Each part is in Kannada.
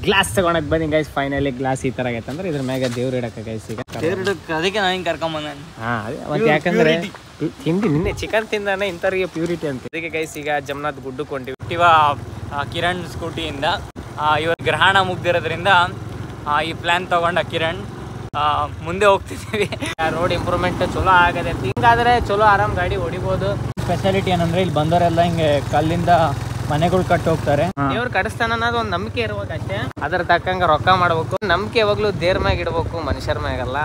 ಗ್ಲಾಸ್ ತಗೊಳಕ್ ಬನ್ನಿ ಗೈಸ್. ಫೈನಲಿ ಗ್ಲಾಸ್ ಈ ತರ ಆಗೈತೆ ಅಂದ್ರೆ ಇದ್ರ ಮ್ಯಾಗ ದೇವ್ರು ಇಡಕ ಗೈಸ್. ಈಗ ಅದಕ್ಕೆ ನಾನು ಕರ್ಕೊಂಬಂದ. ಮತ್ತೆ ಯಾಕಂದ್ರೆ ತಿಂದಿ ನಿನ್ನೆ ಚಿಕನ್ ತಿಂದಾನೆ ಇಂಥವ್ರಿಗೆ ಪ್ಯೂರಿಟಿ ಅಂತ. ಅದಕ್ಕೆ ಗೈಸ್ ಈಗ ಜಮ್ನಾಥ್ ಗುಡ್ಡಕ್ಕೆ ಹೊಂಟಿವಿ. ಕಿರಣ್ ಸ್ಕೂಟಿಯಿಂದ ಇವತ್ತು ಗ್ರಹಣ ಮುಗ್ದಿರೋದ್ರಿಂದ ಈ ಪ್ಲಾನ್ ತಗೊಂಡ ಕಿರಣ್ ಮುಂದೆ ಹೋಗ್ತಿದ್ದೀವಿ. ರೋಡ್ ಇಂಪ್ರೂವ್ಮೆಂಟ್ ಚಲೋ ಆಗದೆ. ಹಿಂಗಾದ್ರೆ ಚಲೋ ಆರಾಮ್ ಗಾಡಿ ಹೊಡಿಬಹುದು. ಸ್ಪೆಷಾಲಿಟಿ ಏನಂದ್ರೆ ಇಲ್ಲಿ ಬಂದವರೆಲ್ಲ ಹಿಂಗೆ ಕಲ್ಲಿಂದ ಮನೆಗಳು ಕಟ್ಟಿ ಹೋಗ್ತಾರೆ. ದೇವ್ರು ಕಡಿಸ್ತಾನ ಅನ್ನೋದು ಒಂದು ನಂಬಿಕೆ ಇರ್ಬೇಕು ಅಷ್ಟೇ. ಅದ್ರ ತಕ್ಕಂಗ ರೊಕ್ಕ ಮಾಡ್ಬೇಕು. ನಂಬಿಕೆ ಯಾವಾಗ್ಲೂ ದೇವ್ರ ಮ್ಯಾಗ ಇಡ್ಬೇಕು, ಮನುಷ್ಯರ ಮ್ಯಾಗಲ್ಲ.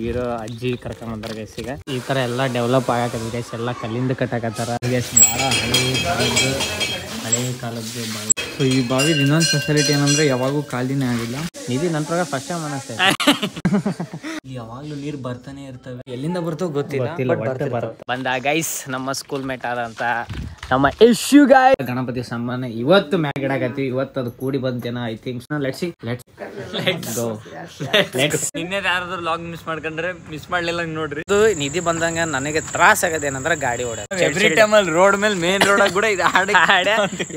ವೀರು ಅಜ್ಜಿ ಕರ್ಕೊಂಡ್ ಬಂದಾರ ಗೈಸ್. ಈಗ ಈ ತರ ಎಲ್ಲಾ ಡೆವಲಪ್ ಆಗಕತ್ತ ಗೈಸ್. ಎಲ್ಲಾ ಕಲ್ಲಿಂದ ಕಟ್ಟಾಕತ್ತಾರ ಗೈಸ್. ಬಹಳ ಹಳೆ ಕಾಲದ್ದು ಬಾವಿ. ಸೊ ಈ ಬಾವಿದ ಇನ್ನೊಂದು ಸ್ಪೆಷಾಲಿಟಿ ಏನಂದ್ರೆ ಯಾವಾಗೂ ಖಾಲಿನೇ ಆಗಿಲ್ಲ. ನಿಧಿ ನನ್ನ ಪ್ರಕಾರ ಫಸ್ಟ್ ಟೈಮ್ ಅನಿಸ್ತದೆ. ಯಾವಾಗ್ಲೂ ನೀರ್ ಬರ್ತಾನೆ ಇರ್ತವೆ. ಎಲ್ಲಿಂದ ಬರ್ತೋ ಗೊತ್ತಿಲ್ಲ. ಬಂದ ಗೈಸ್ ನಮ್ಮ ಸ್ಕೂಲ್ ಮೇಟ್ ಆದಂತ ನಮ್ಮ ಯಶು ಗಾಯ್ ಗಣಪತಿ ಸಮ್ಮಾನ ಇವತ್ತು ಮ್ಯಾಗ್ ಇಡಾಕತ್ತೀವಿ. ಇವತ್ತು ಅದು ಕೂಡಿ ಬಂದೇನ ಐ ಥಿಂಕ್. ನಿನ್ನೆ ಯಾರಾದ್ರೂ ಲಾಗ್ ಮಿಸ್ ಮಾಡ್ಕೊಂಡ್ರೆ ಮಿಸ್ ಮಾಡ್ಲಿಲ್ಲ ನೋಡ್ರಿ. ಇದು ನಿಧಿ ಬಂದಂಗ ನನಗೆ ತ್ರಾಸ ಆಗದೆ ಏನಂದ್ರೆ ಗಾಡಿ ಓಡ ಎವ್ರಿ ಟೈಮ್ ಅಲ್ಲಿ ರೋಡ್ ಮೇಲೆ ಮೇನ್ ರೋಡ್ ಕೂಡ ಇದು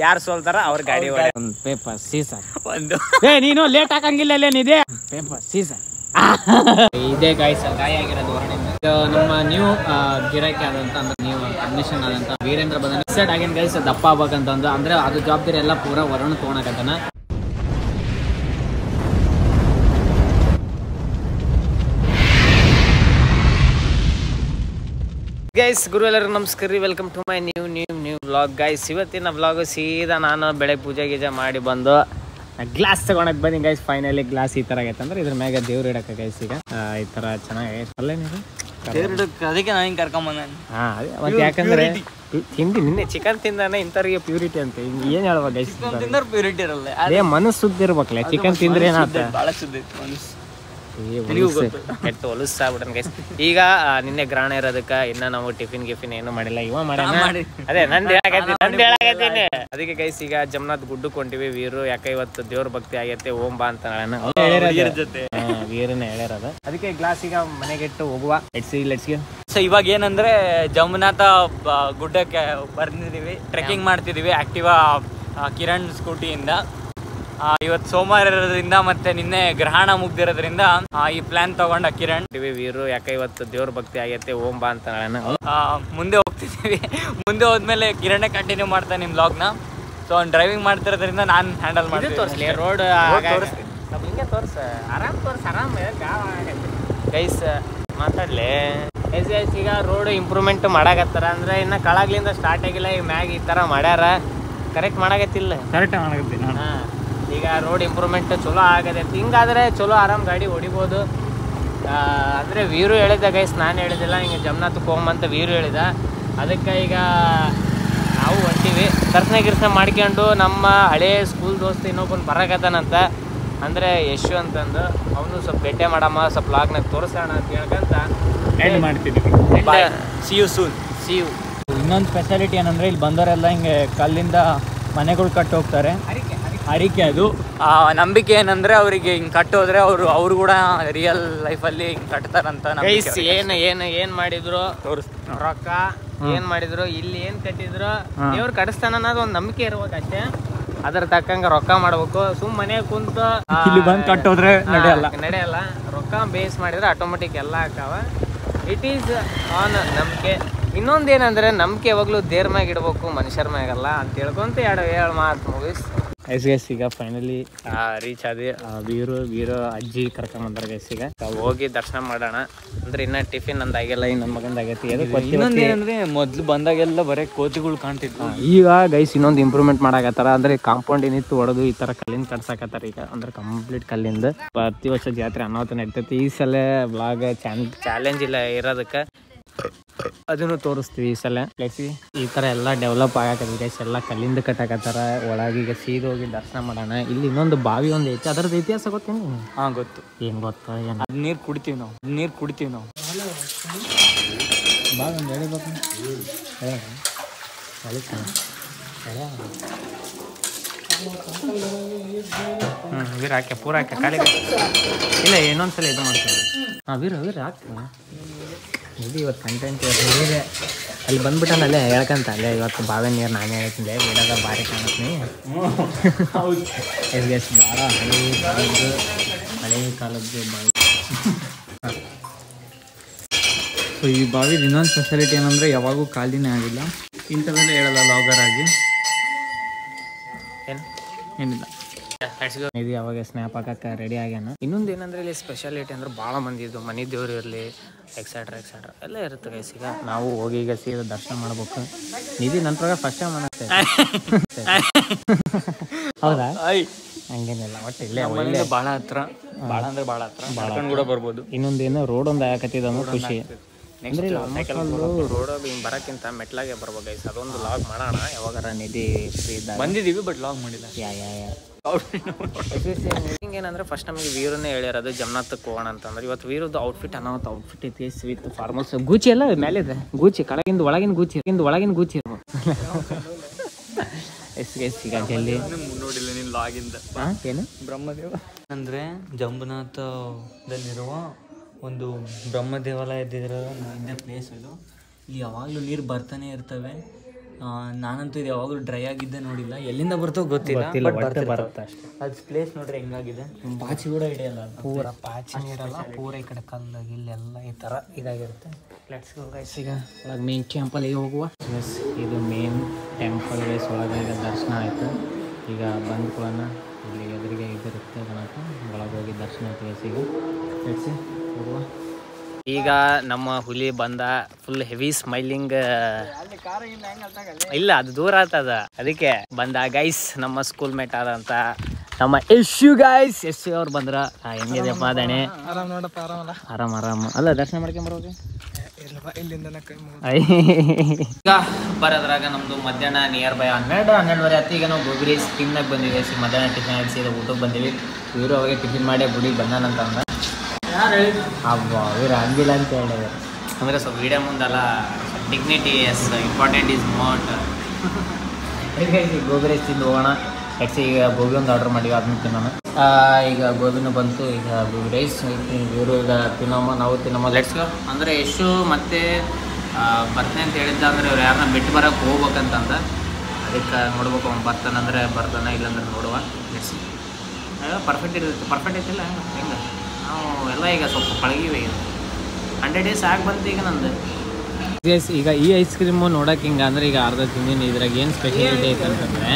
ಯಾರು ಸೋಲ್ತಾರ ಅವ್ರ ಗಾಡಿ ಓಡ. ಪೇಪರ್ ಸೀಸರ್ ಒಂದು ನೀನು ಲೇಟ್ ಹಾಕಂಗಿಲ್ಲ ನಿಧಿ. ಪೇಪರ್ ಸೀಸರ್ ಇದೇ ಗಾಯ್ ಗಾಯ ಆಗಿರೋದು ಹೊರಡಿಂದ. ನಮ್ಮ ನ್ಯೂ ಗಿರಾಕಿ ಆದಂತ ಅಂದ್ರೆ ನ್ಯೂ ಅಡ್ಮಿಷನ್ ಆದಂತ ವೀರೇಂದ್ರ ಬಂದ ಡಿಸೈಡ್ ಆಗಿನ ಗೈಸ್ ದಪ್ಪ ಆಗ್ಬೇಕಂತಂದು. ಅಂದ್ರೆ ಅದು ಜವಾಬ್ದಾರಿ ಎಲ್ಲ ಪೂರಾ ವರಣ ತಗೊಳಕತ್ತಾನ. ಗೈಸ್ ಗುರು ಎಲ್ಲರಿಗೂ ನಮಸ್ಕಾರ ರೀ. Welcome to my new vlog guys. ಇವತ್ತಿನ ವ್ಲಾಗ್ ಸೀದಾ ನಾನು ಬೆಳಗ್ಗೆ ಪೂಜೆ ಗೀಜೆ ಮಾಡಿ ಬಂದು ಗ್ಲಾಸ್ ತಗೊಳಕ್ ಬನ್ನಿ ಗೈಸ್. ಫೈನಲಿ ಗ್ಲಾಸ್ ಈ ತರ ಆಗೈತೆ ಅಂದ್ರೆ ಇದ್ರ ಮ್ಯಾಗ ದೇವ್ರು ಇಡಕ ಗೈಸ್. ಈಗ ಈ ತರ ಚೆನ್ನಾಗೈತೆ ಅಲ್ಲೇನಿದೆ. ಅದಕ್ಕೆ ನಾನು ಕರ್ಕೊಂಬಂದ. ಮತ್ತೆ ಯಾಕಂದ್ರೆ ತಿಂದಿ ನಿನ್ನೆ ಚಿಕನ್ ತಿಂದಾನೆ ಇಂಥವ್ರಿಗೆ ಪ್ಯೂರಿಟಿ ಅಂತ. ಏನ್ ಹೇಳ್ಬೇಕು ಗೈಸ್, ಪ್ಯೂರಿಟಿ ಇರಲ್ಲ. ಅದೇ ಮನಸ್ಸು ಸುದ್ದಿ ಇರ್ಬೇಕಲ್ಲ. ಚಿಕನ್ ತಿಂದ್ರೆ ಏನಾಗ್ತದೆ, ಬಹಳ ಸುದ್ದಿ ಮನಸ್ಸು ಕೆಟ್ಟು ಹೊಲಸಾಗ್ಬಿಟ್ಟನ್ ಗೈಸ್. ಈಗ ನಿನ್ನೆ ಗ್ರಹಣ ಇರೋದಕ್ಕ ಇನ್ನ ನಾವು ಟಿಫಿನ್ ಏನು ಮಾಡಿಲ್ಲ. ಇವ ಮಾಡೋಣ ಅದೇ ನಂದು ಹೇಳಾಕತ್ತೀನಿ. ಅದಕ್ಕೆ ಗೈಸ್ ಈಗ ಜಮ್ನಾಥ್ ಗುಡ್ಡಕ್ಕೆ ಹೊಂಟಿವಿ. ವೀರು ಯಾಕೆ ಇವತ್ತು ದೇವ್ರ ಭಕ್ತಿ ಆಗೈತೆ ಓಂ ಬಾ ಅಂತ ವೀರನ ಹೇಳ್ಯಾರದ. ಅದಕ್ಕೆ ಗ್ಲಾಸ್ ಈಗ ಮನೆಗೆಟ್ಟು ಹೋಗುವ. ಲೆಟ್ಸ್ಗೆ. ಸೊ ಇವಾಗ ಏನಂದ್ರೆ ಜಮುನಾಥ ಗುಡ್ಡಕ್ಕೆ ಬರ್ತಿದೀವಿ, ಟ್ರೆಕ್ಕಿಂಗ್ ಮಾಡ್ತಿದೀವಿ ಆಕ್ಟಿವಾ ಕಿರಣ್ ಸ್ಕೂಟಿಯಿಂದ. ಇವತ್ತು ಸೋಮವಾರ ಇರೋದ್ರಿಂದ ಮತ್ತೆ ನಿನ್ನೆ ಗ್ರಹಣ ಮುಗ್ದಿರೋದ್ರಿಂದ ಈ ಪ್ಲಾನ್ ತಗೊಂಡ ಕಿರಣ್. ವೀರು ಯಾಕೆ ಇವತ್ತು ದೇವ್ರ ಭಕ್ತಿ ಆಗೈತೆ ಓಂ ಬಾ ಅಂತ ಮುಂದೆ ಹೋಗ್ತಿದೀವಿ. ಮುಂದೆ ಹೋದ್ಮೇಲೆ ಕಿರಣೆ ಕಂಟಿನ್ಯೂ ಮಾಡ್ತಾನೆ ನಿಮ್ ವ್ಲಾಗ್ ನ. ಸೊ ಅವ್ನು ಡ್ರೈವಿಂಗ್ ಮಾಡ್ತಿರೋದ್ರಿಂದ ನಾನು ಹ್ಯಾಂಡಲ್ ಮಾಡ್ತೀನಿ. ರೋಡ್ ಹಿಂಗೆ ತೋರ್ಸ ಆರಾಮ್ ಗೈಸ್ ಮಾತಾಡ್ಲಿ. ಈಗ ರೋಡ್ ಇಂಪ್ರೂವ್ಮೆಂಟ್ ಮಾಡಾಕತ್ತಾರ ಅಂದ್ರೆ ಇನ್ನ ಕಳಗ್ಲಿಂದ ಸ್ಟಾರ್ಟ್ ಆಗಿಲ್ಲ. ಈಗ ಮ್ಯಾಗ ಈ ತರ ಮಾಡ್ಯಾರ, ಕರೆಕ್ಟ್ ಮಾಡಾಕತ್ತಿಲ್ಲ. ಕರೆಕ್ಟ್ ಮಾಡಾಕತ್ತೀನಿ. ಈಗ ರೋಡ್ ಇಂಪ್ರೂವ್ಮೆಂಟ್ ಚಲೋ ಆಗದೆ. ಹಿಂಗಾದ್ರೆ ಚಲೋ ಆರಾಮ್ ಗಾಡಿ ಹೊಡಿಬೋದು. ಅಂದರೆ ವೀರು ಹೇಳಿದ ಗೈಸ್, ನಾನು ಹೇಳಿದಿಲ್ಲ. ಹಿಂಗೆ ಜಮ್ನಾಥಕ್ಕೆ ಹೋಗಂತ ವೀರು ಹೇಳಿದ. ಅದಕ್ಕೆ ಈಗ ನಾವು ಹೊಂಟೀವಿ. ದರ್ಶನ ಮಾಡ್ಕೊಂಡು ನಮ್ಮ ಹಳೇ ಸ್ಕೂಲ್ ದೋಸ್ತ ಇನ್ನೊಬ್ಬನು ಬರಕತ್ತಾನಂತ, ಅಂದರೆ ಯಶು ಅಂತಂದು. ಅವನು ಸ್ವಲ್ಪ ಭೇಟೆ ಮಾಡಮ್ಮ, ಸ್ವಲ್ಪ ಲಾಗ್ನಾಗ ತೋರಿಸೋಣ ಅಂತ ಹೇಳ್ಕಂತ ಎಂಡ್ ಮಾಡ್ತಿದ್ದೀವಿ. See you soon. ಇನ್ನೊಂದು ಸ್ಪೆಷಾಲಿಟಿ ಏನಂದ್ರೆ ಇಲ್ಲಿ ಬಂದವರೆಲ್ಲ ಹಿಂಗೆ ಕಲ್ಲಿಂದ ಮನೆಗಳು ಕಟ್ಟಿ ಹೋಗ್ತಾರೆ. ಹರಿಕೆ ಅದು ನಂಬಿಕೆ ಏನಂದ್ರೆ ಅವ್ರಿಗೆ ಹಿಂಗ್ ಕಟ್ಟೋದ್ರೆ ಅವ್ರು ಕೂಡ ರಿಯಲ್ ಲೈಫಲ್ಲಿ ಹಿಂಗ್ ಕಟ್ತಾರಂತ. ಏನ್ ಮಾಡಿದ್ರು ರೊಕ್ಕ ಏನ್ ಮಾಡಿದ್ರು, ಇಲ್ಲಿ ಏನ್ ಕಟ್ಟಿದ್ರು ದೇವ್ರು ಕಡಿಸ್ತಾನ ಅನ್ನೋದು ಒಂದು ನಂಬಿಕೆ ಇರ್ಬೇಕು ಅಷ್ಟೇ. ಅದ್ರ ತಕ್ಕಂಗ ರೊಕ್ಕ ಮಾಡ್ಬೇಕು. ಸುಮ್ ಮನೆ ಕುಂತು ಇಲ್ಲಿ ಬಂದು ಕಟ್ಟೋದ್ರೆ ನಡೆಯಲ್ಲ. ರೊಕ್ಕ ಬೇಸ್ ಮಾಡಿದ್ರೆ ಆಟೋಮೆಟಿಕ್ ಎಲ್ಲ ಆಕಾವ. ಇಟ್ ಈಸ್ ಆನ್ ನಂಬಿಕೆ. ಇನ್ನೊಂದೇನಂದ್ರೆ ನಂಬಿಕೆ ಯಾವಾಗ್ಲೂ ದೇವ್ರ ಮ್ಯಾಗ ಇಡ್ಬೇಕು, ಮನುಷ್ಯರ ಮ್ಯಾಗಲ್ಲ ಅಂತ ಹೇಳ್ಕೊಂತ ಎರಡು ಮಾತು ಮುಗಿಸ್ ಗೈಸ್. ಈಗ ಫೈನಲಿ ರೀಚ್ ಆದ್ವಿ. ವೀರು ಅಜ್ಜಿ ಕರ್ಕೊಂಡ್ ಬಂದಾರ ಗೈಸ್. ಈಗ ಹೋಗಿ ದರ್ಶನ ಮಾಡೋಣ. ಅಂದ್ರೆ ಇನ್ನ ಟಿಫಿನ್ ನಂದು ಆಗಿಲ್ಲ, ಇನ್ನು ನನ್ನ ಮಗಂದ ಆಗೈತಿ. ಇನ್ನೊಂದೇನಂದ್ರೆ ಮೊದ್ಲು ಬಂದಾಗೆಲ್ಲ ಬರೀ ಕೋತಿಗಳು ಕಾಣ್ತಿದ್ವು. ಈಗ ಗೈಸ್ ಇನ್ನೊಂದು ಇಂಪ್ರೂವ್ಮೆಂಟ್ ಮಾಡಾಕತ್ತಾರ. ಅಂದ್ರೆ ಕಾಂಪೌಂಡ್ ಏನಿತ್ತು ಹೊಡೆದು ಈ ತರ ಕಲ್ಲಿಂದ ಕಟ್ಸಾಕತ್ತಾರ ಈಗ. ಅಂದ್ರೆ ಕಂಪ್ಲೀಟ್ ಕಲ್ಲಿಂದ. ಪ್ರತಿ ವರ್ಷ ಜಾತ್ರೆ ಅನಾಹುತ ನಡೀತೈತಿ. ಈ ಸಲ ವ್ಲಾಗ್ ಚಾಲೆಂಜ್ ಇಲ್ಲ ಇರೋದಕ್ಕೆ ಅದನ್ನು ತೋರಿಸ್ತೀವಿ ಈ ಸಲ. ಈ ತರ ಎಲ್ಲ ಡೆವಲಪ್ ಆಗಕತ್ತಿ ಗೈಸ್. ಎಲ್ಲ ಕಲ್ಲಿಂದ ಕಟ್ಟಾಕತ್ತಾರ. ಒಳಗೀಗ ಸೀದಾ ಹೋಗಿ ದರ್ಶನ ಮಾಡೋಣ. ಇಲ್ಲಿ ಇನ್ನೊಂದು ಬಾವಿ ಒಂದು ಐತಿ, ಅದರದ್ದು ಇತಿಹಾಸ ಗೊತ್ತೇನು? ಗೊತ್ತು. ಏನ್ ಗೊತ್ತ? ಅದ್ ನೀರ್ ಕುಡಿತೀವಿ ನಾವು. ಬಾವಿ ಒಂದು ಎಳಿಬೇಕು. ವೀರ ಹಾಕಿ ಪೂರ ಹಾಕಿ ಖಾಲಿ ಇಲ್ಲ. ಇನ್ನೊಂದ್ಸಲ ಇದು ಮಾಡ್ತೀವಿ. ವೀರ ಹಾಕ್ತೀವಿ. ಇದು ಇವತ್ತು ಕಂಟೆಂಟ್ ಅಲ್ಲಿ ಬಂದ್ಬಿಟ್ಟನಲ್ಲೇ ಹೇಳ್ಕಂತ ಅಲ್ಲೇ ಇವತ್ತು ಬಾವಿ ನೀರು ನಾನೇ ಹೇಳ್ತೀನಿ ಬಿಡೋದ ಭಾರಿ ಕಾಣತ್ನಿ. ಹೌದು ಎಸ್ ಭಾಳ ಹಳೆ ಕಾಲದ್ದು ಬಾವಿ. ಸೊ ಈ ಬಾವಿದ ಇನ್ನೊಂದು ಸ್ಪೆಷಾಲಿಟಿ ಏನಂದರೆ ಯಾವಾಗೂ ಖಾಲಿನೇ ಆಗಿಲ್ಲ. ಇಂಥವೆಲ್ಲ ಹೇಳಲ್ಲ ಲಾಗರ್ ಆಗಿ ಏನು ಏನಿಲ್ಲ. ಇದು ಯಾವಾಗ ಸ್ನ್ಯಾಪ್ ಹಾಕಕ್ಕೆ ರೆಡಿ ಆಗ್ಯಾನ. ಇನ್ನೊಂದು ಏನಂದ್ರೆ ಇಲ್ಲಿ ಸ್ಪೆಷಾಲಿಟಿ ಅಂದ್ರೆ ಭಾಳ ಮಂದಿ ಇದು ಮನೆ ದೇವ್ರು ಇರಲಿ ಎಕ್ಸೆಟ್ರಾ ಎಲ್ಲ ಇರುತ್ತೆ ಗೈಸ್. ಈಗ ನಾವು ಹೋಗಿ ಈಗ ಸೀದಾ ದರ್ಶನ ಮಾಡ್ಬೇಕು. ನಿಧಿ ನನ್ನ ಪ್ರಕಾರ ಫಸ್ಟ್ ಟೈಮ್ ಅನ್ನತ್ತೆ. ಹೌದಾ? ಹಂಗೇನಿಲ್ಲ ಒಟ್ಟು ಇಲ್ಲೇ ಒಳ್ಳೆ ಭಾಳ ಹತ್ರ, ಭಾಳ ಅಂದ್ರೆ ಭಾಳ ಹತ್ರ, ಮಾಡ್ಕೊಂಡು ಕೂಡ ಬರ್ಬೋದು. ಇನ್ನೊಂದೇನು ರೋಡ್ ಒಂದು ಆಗತ್ತಿದ ಖುಷಿ. ಅಂದ್ರೆ ರೋಡಾಗ ಹಿಂಗೆ ಬರೋಕ್ಕಿಂತ ಮೆಟ್ಲಾಗೆ ಬರ್ಬೇಕು ಗೈಸ್. ಅದೊಂದು ಲಾಗ್ ಮಾಡೋಣ ಯಾವಾಗಾರ ನಿಧಿ ಫ್ರೀ ಇದ್ದಾಗ. ಬಂದಿದ್ದೀವಿ ಬಟ್ ಲಾಗ್ ಮಾಡಿಲ್ಲ. ಹಿಂಗೇನಂದ್ರೆ ಫಸ್ಟ್ ನಮಗೆ ವೀರನ್ನೇ ಹೇಳಿರೋದು ಜಮ್ನಾಥಕ್ಕೆ ಹೋಗೋಣ ಅಂತಂದ್ರೆ. ಇವತ್ತು ವೀರದ್ದು ಔಟ್ಫಿಟ್ ಅನಾಹುತ ಔಟ್ಫಿಟ್ ಐತಿ ವಿತ್ ಫಾರ್ಮಲ್ಸ್. ಗೂಚಿ ಎಲ್ಲ ಮೇಲಿದೆ, ಗೂಚಿ ಕೆಳಗಿಂದ ಒಳಗಿನ ಗೂಚಿ ಇರ್ಬೋದು. ಎಸ್ ಈಗ ಜಲ್ದಿ ನೋಡಿಲ್ಲ ನೀನು ಲಾಗಿಂದ. ಏನು ಬ್ರಹ್ಮದೇವ ಅಂದರೆ ಜಂಬುನಾಥದಲ್ಲಿರುವ ಒಂದು ಬ್ರಹ್ಮ ದೇವಾಲಯದಿರೋ ಇದ್ದ ಪ್ಲೇಸ್ ಇದು. ಇಲ್ಲಿ ಯಾವಾಗಲೂ ನೀರು ಬರ್ತಾನೆ ಇರ್ತವೆ. ನಾನಂತೂ ಇದು ಯಾವಾಗಲೂ ಡ್ರೈ ಆಗಿದ್ದೆ ನೋಡಿಲ್ಲ. ಎಲ್ಲಿಂದ ಬರ್ತೋ ಗೊತ್ತಿಲ್ಲ, ಬರುತ್ತೆ ಅಷ್ಟೇ. ಅದು ಪ್ಲೇಸ್ ನೋಡ್ರಿ ಹೆಂಗಾಗಿದೆ. ಪಾಚಿ ಕೂಡ ಹಿಡಿಯಲ್ಲ, ಪೂರ ಪಾಚಿ ಇರಲ್ಲ, ಪೂರ ಈ ಕಡೆ ಕಲ್ಲು ಇಲ್ಲೆಲ್ಲ ಈ ಥರ ಇದಾಗಿರುತ್ತೆ. Let's go guys. ಈಗ ಒಳಗೆ ಮೇನ್ ಟೆಂಪಲ್ಗೆ ಹೋಗುವ. ಎಸ್ ಇದು ಮೇನ್ ಟೆಂಪಲ್ ಗೈಸ್. ಒಳಗೆ ಈಗ ದರ್ಶನ ಆಯಿತು. ಈಗ ಬಂದ್ಕೊಳ್ಳೋಣ. ಇಲ್ಲಿ ಎದುರಿಗೆ ಇದಿರುತ್ತೆ ಗಣಪ. ಒಳಗೆ ಹೋಗಿ ದರ್ಶನ ಆಯ್ತು ಗೈಸ್. ಈಗ ಲೆಟ್ಸ್ ಹೋಗುವ. ಈಗ ನಮ್ಮ ಹುಲಿ ಬಂದ ಫುಲ್ ಹೆವಿ ಸ್ಮೈಲಿಂಗ್. ಇಲ್ಲ ಅದು ದೂರ ಆಗ್ತದ, ಅದಕ್ಕೆ ಬಂದ ಗೈಸ್. ನಮ್ಮ ಸ್ಕೂಲ್ ಮೇಟ್ ಆದಂತ ನಮ್ಮ ಯಶು ಗೈಸ್. ಯಶು ಅವ್ರು ಬಂದ್ರ. ಹೆಂಗಿದೆ ಮಾದಣೆ? ಆರಾಮ್ ಅಲ್ಲ ದರ್ಶನ ಮಾಡ್ಕೊಂಬರೋದು. ಈಗ ಬರೋದ್ರಾಗ ನಮ್ದು ಮಧ್ಯಾಹ್ನ ನಿಯರ್ ಬೈ 12-12:30 ಆಯ್ತು. ಈಗ ನಾವು ಗೋಬಿ ಸ್ಕಿನ್ನಾಗ ಬಂದಿವಿ. ಮಧ್ಯಾಹ್ನ ಟಿಫಿನ್ ಆಡಿಸಿ ಊಟಕ್ಕೆ ಬಂದಿವಿ. ಇವರು ಅವಾಗ ಟಿಫಿನ್ ಮಾಡಿ ಗುಡಿಗೆ ಬಂದಾನಂತ ಅಂದ. ಅಬ್ಬಾ ಇವ್ರು ಹಂಗಿಲ್ಲ ಅಂತ ಹೇಳಿದ್ರು. ಅಂದರೆ ಸ್ವಲ್ಪ ವೀಡಿಯೋ ಮುಂದೆಲ್ಲ dignity is important is not. Gobi rice ತಿಂದು ಹೋಗೋಣ. ನೆಕ್ಸ್ಟ್ ಈಗ ಗೋಬಿ ಒಂದು ಆರ್ಡರ್ ಮಾಡಿವಿ, ಅದನ್ನು ತಿನ್ನೋಣ. ಈಗ ಗೋಬಿನೂ ಬಂತು. ಈಗ ಗೋಬಿ ರೈಸ್ ಇವರು ಈಗ ತಿನ್ನೋಮ್ಮ, ನಾವು ತಿನ್ನೋಮ್ಮ. Let's go. ಅಂದರೆ ಯಶು ಮತ್ತೆ ಬರ್ತಾನೆ ಅಂತ ಹೇಳಿದ್ದ. ಅಂದರೆ ಇವ್ರು ಯಾರನ್ನ ಬಿಟ್ಟು ಬರೋಕ್ಕೆ ಹೋಗ್ಬೇಕಂತಂದ. ಅದಕ್ಕೆ ನೋಡ್ಬೇಕು, ಅವ್ನು ಬರ್ತಾನಂದ್ರೆ ಬರ್ತಾನೆ, ಇಲ್ಲಾಂದ್ರೆ ನೋಡುವ. ಲೆಟ್ಸ್ ಪರ್ಫೆಕ್ಟ್ ಇರುತ್ತೆ. ಪರ್ಫೆಕ್ಟ್ ಐತಿಲ್ಲ ಹೆಂಗೆ ನಾವು ಎಲ್ಲ ಈಗ ಸ್ವಲ್ಪ ಪಳಗಿವೆ. ಈಗ 100 days ಆಗಿ ಬಂತು ಈಗ ನಂದು. ಈಗ ಈ ಐಸ್ ಕ್ರೀಮು ನೋಡೋಕೆ ಹಿಂಗೆ ಅಂದ್ರೆ ಈಗ ಅರ್ಧ ತಿಂದಿನಿ. ಇದ್ರಾಗ ಏನು ಸ್ಪೆಷಾಲಿಟಿ ಐತೆ ಅಂತಂದರೆ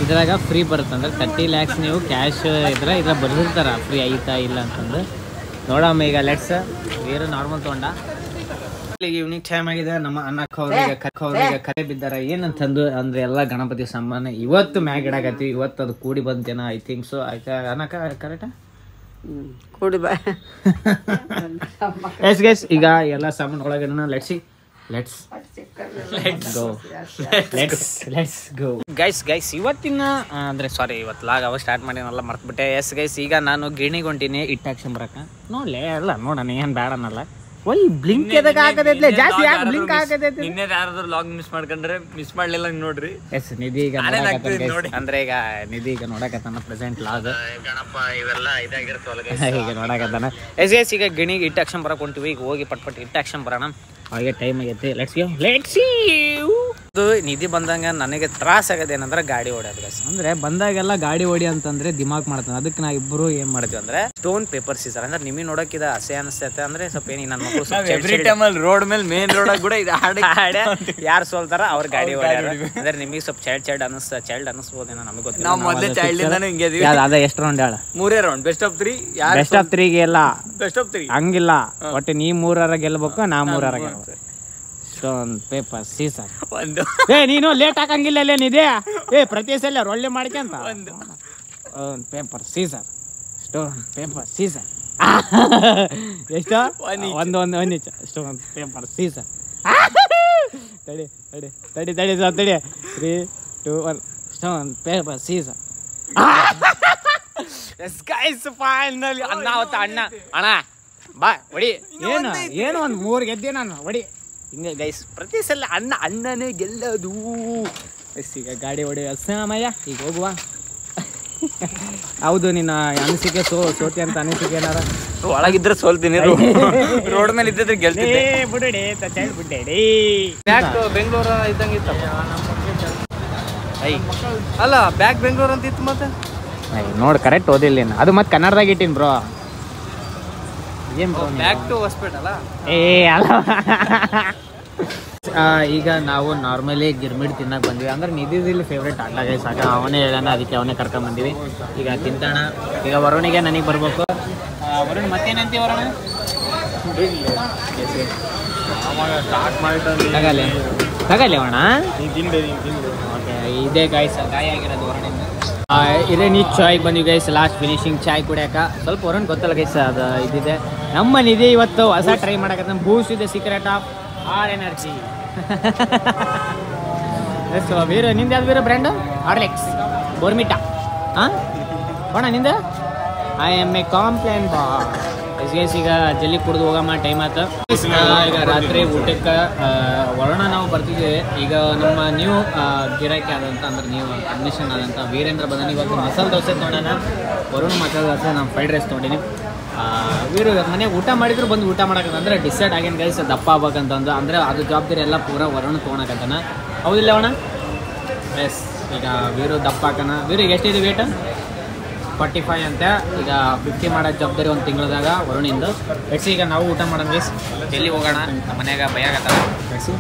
ಇದ್ರಾಗ ಫ್ರೀ ಬರುತ್ತೆ. ಅಂದರೆ 30 lakhs ನೀವು ಕ್ಯಾಶ್ ಇದ್ರಾಗ ಬರ್ದಿರ್ತಾರೆ ಫ್ರೀ ಐತಾ ಇಲ್ಲ ಅಂತಂದು. ನೋಡಮ್ಮ ಈಗ ಲೆಟ್ಸ್. ಬೇರೆ ನಾರ್ಮಲ್ ತೊಗೊಂಡ. ಈಗ ಈವ್ನಿಂಗ್ ಟೈಮ್ ಆಗಿದೆ. ನಮ್ಮ ಅಣ್ಣವ್ರಿಗೆ ಕರೆ ಬಿದ್ದಾರ ಏನಂತಂದು. ಅಂದರೆ ಎಲ್ಲ ಗಣಪತಿ ಸಾಮಾನು ಇವತ್ತು ಮ್ಯಾಗ್ ಇಡಾಕತ್ತೀವಿ. ಇವತ್ತು ಅದು ಕೂಡಿ ಬಂತೇನೋ ಐ ಥಿಂಕ್ ಸೊ. ಆಯ್ತಾ ಅನ್ನಕ್ಕ ಕರೆಕ್ಟಾ? ಕೂಡಿ ಬಾ. ಎಸ್ ಗೈಸ್ ಈಗ ಎಲ್ಲ ಸಾಮಾನು ಒಳಗೆ ಲೆಟ್ಸ್ ಗೋ ಗೈಸ್. ಇವತ್ತಿನ ಅಂದರೆ ಸಾರಿ ಇವತ್ತು ಲಾಗ್ ಅವಾಗ ಸ್ಟಾರ್ಟ್ ಮಾಡಿನಲ್ಲ ಮರ್ತ್ಬಿಟ್ಟೆ. ಎಸ್ ಗೈಸ್ ಈಗ ನಾನು ಗಿಣಿಗೆ ಹೊಂಟೀನಿ ಇಟ್ಟು ಹಾಕ್ಸಂಬರಕ್ಕ. ನೋಡ್ಲೇ ಎಲ್ಲ ನೋಡೋಣ ಏನು ಬೇಡ ಅನ್ನಲ್ಲ. ಒಯ್ ಬ್ಲಿಂಕ್ ಎದಾಗ ಆಗತೈತ್ಲೆ ಜಾಸ್ತಿ. ಯಾಕೆ ಬ್ಲಿಂಕ್ ಆಗತೈತಿ? ನಿನ್ನೆ ಯಾರಾದ್ರೂ ಲಾಗ್ ಮಿಸ್ ಮಾಡ್ಕೊಂಡ್ರೆ ಮಿಸ್ ಮಾಡ್ಲಿಲ್ಲ ನೋಡ್ರಿ. ಎಸ್ ನಿಧಿ ಈಗ ಅಂದ್ರೆ ಈಗ ನಿಧಿ ಈಗ ನೋಡಕತ್ತಾನ ಪ್ರೆಸೆಂಟ್ ಲಾಗ್. ಗಣಪ ಇವೆಲ್ಲ ಇದಾಗಿರ್ತವಲ್ಲ ಈಗ ನೋಡಕತ್ತಾನ. ಎಸ್ ಈಗ ಗಿಣಿಗೆ ಇಟ್ಟು ಹಾಕ್ಸಂ ಬರಕ್ ಹೊಂಟಿವಿ. ಈಗ ಹೋಗಿ ಪಟ್ ಇಟ್ಟು ಹಾಕ್ಸಂ ಬರೋಣ. ಅವಾಗೆ ಟೈಮ್ ಆಗೈತಿ. ಲೆಟ್ಸ್ ನಿಧಿ ಬಂದಂಗ ನನಗೆ ತ್ರಾಸ ಆಗದೆ ಏನಂದ್ರೆ ಗಾಡಿ ಹೊಡ್ಯೋದು ಗೈಸ್. ಅಂದ್ರೆ ಬಂದಾಗೆಲ್ಲ ಗಾಡಿ ಹೊಡಿ ಅಂತಂದ್ರೆ ದಿಮಾಕ್ ಮಾಡ್ತಾನೆ. ಅದಕ್ಕೆ ನಾ ಇಬ್ಬರು ಏನ್ ಮಾಡ್ತೀವಿ ಅಂದ್ರೆ ಸ್ಟೋನ್ ಪೇಪರ್ ಸೀಸರ್. ಅಂದ್ರೆ ನಿಮಗೆ ನೋಡಕ್ಕಿದ ಅಸೆ ಅನಿಸ್ತೈತೆ. ಅಂದ್ರೆ ಸ್ವಲ್ಪ ಏನಿ ನನ್ನ ಮಕ್ಕಳು ರೋಡ್ ಮೇಲೆ ಮೇನ್ ರೋಡ್ ಕೂಡ ಯಾರು ಸೋಲ್ತಾರ ಅವ್ರ ಗಾಡಿ ಹೊಡ್ಯಾರ. ಅಂದ್ರೆ ನಿಮಗೆ ಸ್ವಲ್ಪ ಚೈಲ್ಡ್ ಅನಿಸ್ಬೋದೇನೋ, ನಮಗೆ ಗೊತ್ತಿಲ್ಲ. ನಾವು ಮೊದಲೇ ಚೈಲ್ಡ್ ಹಿಂಗೆ ಅದ ಎಷ್ಟು ರೌಂಡ್ ಹೇಳ? 3 ರೌಂಡ್. ಬೆಸ್ಟ್ ಆಫ್ 3 ಎಲ್ಲ ಬೆಸ್ಟ್ ಆಫ್ 3 ಹಂಗಿಲ್ಲ. ಒಟ್ಟು ನೀ 3 ಗೆಲ್ಬೇಕು, ನಾ 3 ಗೆಲ್ಬೇಕು. Stone paper scissor. ನೀನು ಲೇಟ್ ಹಾಕಂಗಿಲ್ಲ ಅಲ್ಲೇನಿದೆ. ಪ್ರತಿ ಸಲ ಒಳ್ಳೆ ಮಾಡ್ಕೊಂತ paper scissor. Stone paper scissor. ಎಷ್ಟು? ಒಂದು ಸ್ಟೋನ್ ಪೇಪರ್ ಸೀಸರ್. ತಡಿ 3, 2, 1 ಸ್ಟೋನ್ ಪೇಪರ್ ಸೀಸರ್. ಫೈನಲಿ ಅಣ್ಣ ಬಾ ಹೊಡಿ. ಏನು ಒಂದು 3 ಗೆದ್ದೆ ನಾನು ಹೊಡಿ. ಹಿಂಗೆ ಗೈಸ್ ಪ್ರತಿ ಸಲ ಅಣ್ಣನೇ ಗೆಲ್ಲೋದು. ಎಸ್ ಈಗ ಗಾಡಿ ಹೊಡೆಯುವ ಸಮಯ. ಈಗ ಹೋಗುವ. ಹೌದು ನಿನ್ನ ಅನಿಸಿಕೆ ಸೋತಿ ಅಂತ ಅನಿಸಿಕೆ ಏನಾರ ಒಳಗಿದ್ರೆ ಸೋಲ್ತೀನಿ, ರೋಡ್ ಮೇಲೆ ಇದ್ದಿದ್ರೆ ಗೆಲ್ತಿದ್ದೆ. ಬ್ಯಾಕ್ ಬೆಂಗಳೂರು ಇದ್ದಂಗೆ ಇತ್ತು. ಅಲ್ಲ ಬ್ಯಾಕ್ ಬೆಂಗಳೂರು ಅಂತ ಇತ್ತು ಮತ್ತೆ. ನೋಡಿ ಕರೆಕ್ಟ್ ಓದಿಲ್ಲ ನೀನು. ಅದು ಮತ್ತೆ ಕನ್ನಡದಾಗ ಇಟ್ಟಿನಿ ಬ್ರೋ. ಏನು ಬ್ಯಾಕ್ ಟು ಹಾಸ್ಪಿಟಲ್. ಅಲ್ಲ ಈಗ ನಾವು ನಾರ್ಮಲಿ ಗಿರ್ಮಿಟ್ ತಿನ್ನಕ್ಕೆ ಬಂದ್ವಿ. ಅಂದ್ರೆ ನಿಧಿದಿಲ್ಲಿ ಫೇವ್ರೇಟ್ ಆಟ ಗೈಸ್. ಆಗ ಅವನೇ ಹೇಳೋಣ, ಅದಕ್ಕೆ ಅವನೇ ಕರ್ಕೊಂಬಂದಿವಿ. ಈಗ ತಿಂತಾಣ. ಈಗ ವರುಣಿಗೆ ನನಗೆ ಬರ್ಬೇಕು. ವರುಣ್ ಮತ್ತೇನಂತೀವಿ ವರುಣ? ತಗಲಿ ಅಣ್ಣ. ಓಕೆ ಇದೇ ಗಾಯ್ಸ್ ಗಾಯ ಆಗಿರೋದು ವರುಣಿಂದ. ಇದೇ ನೀ ಚಾಯ್ಗೆ ಬಂದ್ವಿ ಗೈಸ್. ಲಾಸ್ಟ್ ಫಿನಿಶಿಂಗ್ ಚಾಯ್ ಕುಡಿಯಾಕ. ಸ್ವಲ್ಪ ವರುಣ್ ಗೊತ್ತಲ್ಲ ಗೈಸ್, ಅದು ಇದಿದೆ ನಮ್ಮ ನಿಧಿ ಇವತ್ತು ಹೊಸ ಟ್ರೈ ಮಾಡಕ್ಕೆ. ಬೂಸ್ಟ್ ಇದೆ ಸೀಕ್ರೆಟ್ ಆಫ್ ಆರ್ ಎನರ್ಜಿ. ಎಷ್ಟು ವೀರು ನಿಂದ ಯಾವ್ದು ವೀರು ಬ್ರ್ಯಾಂಡು? ಹಾರ್ಲಿಕ್ಸ್ ಬೋರ್ಮಿಟಾ. ಹಾಂ ಹೋಣ ನಿಂದ? ಐ ಎಮ್ ಎ ಕಾಂಪ್ಲೇನ್ ಬಾ. ಗೈಸ್ ಈಗ ಜಲ್ದಿ ಕುಡಿದು ಹೋಗಮ್ಮ, ಟೈಮ್ ಆಯ್ತು. ಈಗ ರಾತ್ರಿ ಊಟಕ್ಕೆ ವರುಣ ನಾವು ಬರ್ತಿದ್ದೀವಿ. ಈಗ ನಮ್ಮ ನ್ಯೂ ಗಿರಾಕಿ ಆದಂಥ ಅಂದ್ರೆ ನೀವು ಅಡ್ಮಿಷನ್ ಆದಂಥ ವೀರೇಂದ್ರ ಬಂದಾನೆ. ಇವತ್ತು ಮಸಾಲೆ ದೋಸೆ ತೊಗೊಂಡಾನ. ವರುಣ ಮಸಾಲೆ ದೋಸೆ, ನಾನು ಫ್ರೈಡ್ ರೈಸ್ ತೊಗೊಂಡಿನಿ. ವೀರು ಮನೆಗೆ ಊಟ ಮಾಡಿದ್ರು ಬಂದು ಊಟ ಮಾಡೋಕೆ ಅಂದರೆ ಡಿಸೈಡ್ ಆಗೇನು ಗೈಸ್ ದಪ್ಪ ಆಗ್ಬೇಕಂತಂದು. ಅಂದರೆ ಅದು ಜವಾಬ್ದಾರಿ ಎಲ್ಲ ಪೂರ ವರುಣ ತೊಗೊಳಕತ್ತಾನ. ಹೌದಿಲ್ಲ ಅಣ್ಣ? ಎಸ್. ಈಗ ವೀರು ದಪ್ಪ ಹಾಕೋಣ. ವೀರಿಗೆ ಎಷ್ಟಿದೆ ವೇಟ್? 45 ಅಂತ. ಈಗ 50 ಮಾಡೋ ಜವಾಬ್ದಾರಿ ಒಂದು ತಿಂಗಳದಾಗ ವರುಣಿಂದು. ಎಕ್ಸಿ ಈಗ ನಾವು ಊಟ ಮಾಡೋಣ ಗೈಸ್. ಎಲ್ಲಿ ಹೋಗೋಣ? ನಮ್ಮ ಮನ್ಯಾಗ ಭಯಾಗತ್ತಾರ ಎಕ್ಸಿ.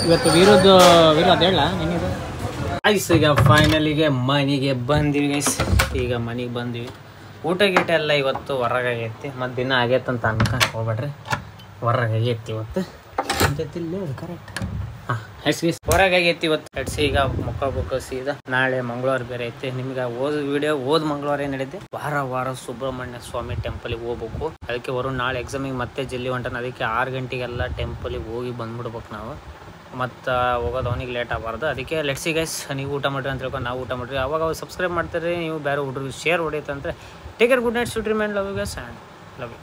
ಇವತ್ತು ವೀರು ಅದು ಹೇಳ ನಿನಗೆ ಗೈಸ್. ಈಗ ಫೈನಲಿಗೆ ಮನೆಗೆ ಬಂದಿವಿ ಗೈಸ್. ಈಗ ಮನೆಗೆ ಬಂದಿವಿ. ಊಟ ಗೀಟ ಎಲ್ಲ ಇವತ್ತು ಹೊರಗಾಗೈತಿ. ಮತ್ತು ದಿನ ಆಗೈತೆ ಅಂತ ಅನ್ಕೊಂಡು ಹೋಗ್ಬೇಡ್ರಿ, ಹೊರಗಾಗೈತಿ ಇವತ್ತು. ಕರೆಕ್ಟ್. ಹಾಂ ಹೆಡ್ಸಿ ಹೊರಗಾಗೈತಿ ಇವತ್ತು. ಹೆಡ್ಸಿ ಈಗ ಮುಖ ಸೀದಾ ನಾಳೆ ಮಂಗಳವಾರ ಬೇರೆ ಐತಿ. ನಿಮ್ಗೆ ಓದ್ ಮಂಗಳವಾರ ಏನು ನಡೀತಿ? ವಾರ ಸುಬ್ರಹ್ಮಣ್ಯ ಸ್ವಾಮಿ ಟೆಂಪಲಿಗೆ ಹೋಗ್ಬೇಕು. ಅದಕ್ಕೆ ವರುಣ್ ನಾಳೆ ಎಕ್ಸಾಮಿಗೆ ಮತ್ತೆ ಜಲ್ದಿ ಹೊಂಟಾನ. ಅದಕ್ಕೆ 6 ಗಂಟೆಗೆಲ್ಲ ಟೆಂಪಲಿಗೆ ಹೋಗಿ ಬಂದ್ಬಿಡ್ಬೇಕು ನಾವು. ಮತ್ತು ಹೋಗೋದು ಅವನಿಗೆ ಲೇಟ್ ಆಗಬಾರ್ದು. ಅದಕ್ಕೆ ಲೆಟ್ಸಿ ಗೈಸ್, ನೀವು ಊಟ ಮಾಡಿರಿ ಅಂತ ಹೇಳ್ಕೊಂಡು ನಾವು ಊಟ ಮಾಡಿರಿ. ಅವಾಗ ಸಬ್ಸ್ಕ್ರೈಬ್ ಮಾಡ್ತೀರಿ ನೀವು. ಬೇರೆ ಹುಡುಗರಿಗೆ ಶೇರ್ ಹೊಡೀತಂದ್ರೆ take care, good night, sweet remind, love you guys and love you.